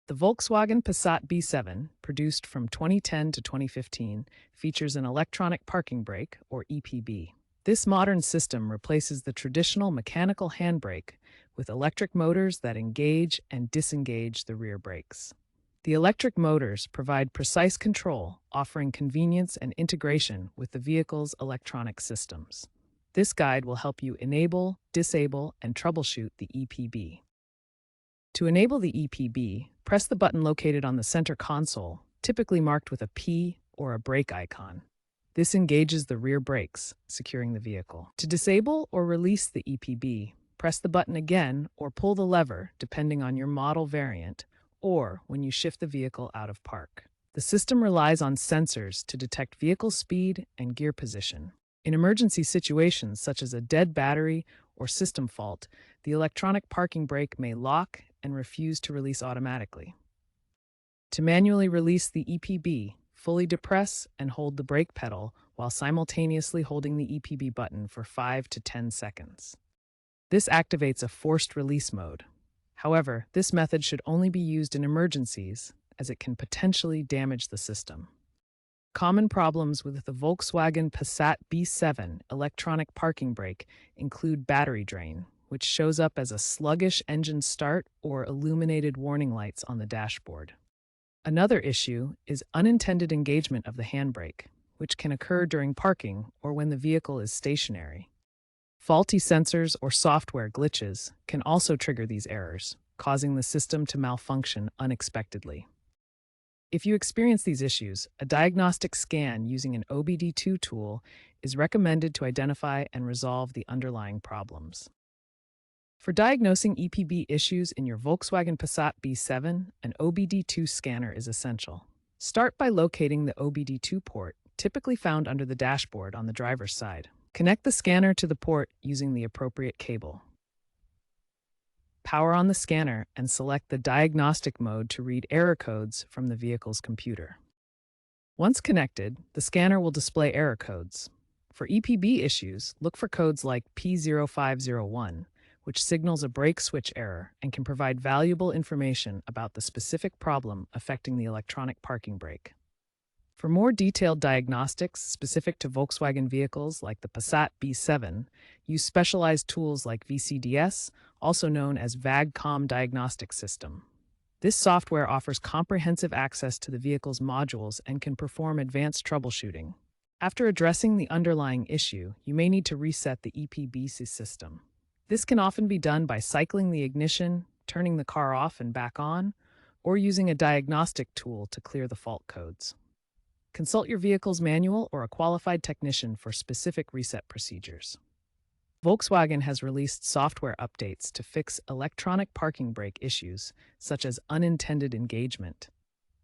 The Volkswagen Passat B7, produced from 2010 to 2015, features an electronic parking brake, or EPB. This modern system replaces the traditional mechanical handbrake with electric motors that engage and disengage the rear brakes. The electric motors provide precise control, offering convenience and integration with the vehicle's electronic systems. This guide will help you enable, disable, and troubleshoot the EPB. To enable the EPB, press the button located on the center console, typically marked with a P or a brake icon. This engages the rear brakes, securing the vehicle. To disable or release the EPB, press the button again or pull the lever, depending on your model variant, or when you shift the vehicle out of park. The system relies on sensors to detect vehicle speed and gear position. In emergency situations such as a dead battery or system fault, the electronic parking brake may lock and refuse to release automatically. To manually release the EPB, fully depress and hold the brake pedal while simultaneously holding the EPB button for 5 to 10 seconds. This activates a forced release mode. However, this method should only be used in emergencies, as it can potentially damage the system. Common problems with the Volkswagen Passat B7 electronic parking brake include battery drain, which shows up as a sluggish engine start or illuminated warning lights on the dashboard. Another issue is unintended engagement of the handbrake, which can occur during parking or when the vehicle is stationary. Faulty sensors or software glitches can also trigger these errors, causing the system to malfunction unexpectedly. If you experience these issues, a diagnostic scan using an OBD2 tool is recommended to identify and resolve the underlying problems. For diagnosing EPB issues in your Volkswagen Passat B7, an OBD2 scanner is essential. Start by locating the OBD2 port, typically found under the dashboard on the driver's side. Connect the scanner to the port using the appropriate cable. Power on the scanner and select the diagnostic mode to read error codes from the vehicle's computer. Once connected, the scanner will display error codes. For EPB issues, look for codes like P0501, which signals a brake switch error and can provide valuable information about the specific problem affecting the electronic parking brake. For more detailed diagnostics specific to Volkswagen vehicles like the Passat B7, use specialized tools like VCDS, also known as VAGCOM diagnostic system. This software offers comprehensive access to the vehicle's modules and can perform advanced troubleshooting. After addressing the underlying issue, you may need to reset the EPB system. This can often be done by cycling the ignition, turning the car off and back on, or using a diagnostic tool to clear the fault codes. Consult your vehicle's manual or a qualified technician for specific reset procedures. Volkswagen has released software updates to fix electronic parking brake issues, such as unintended engagement.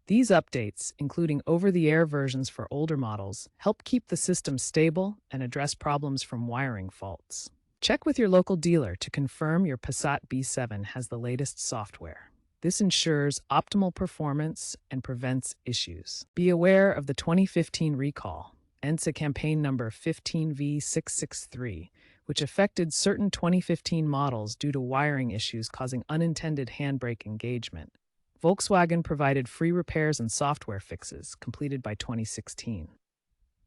These updates, including over-the-air versions for older models, help keep the system stable and address problems from wiring faults. Check with your local dealer to confirm your Passat B7 has the latest software. This ensures optimal performance and prevents issues. Be aware of the 2015 recall, ENSA campaign number 15V663, which affected certain 2015 models due to wiring issues causing unintended handbrake engagement. Volkswagen provided free repairs and software fixes, completed by 2016.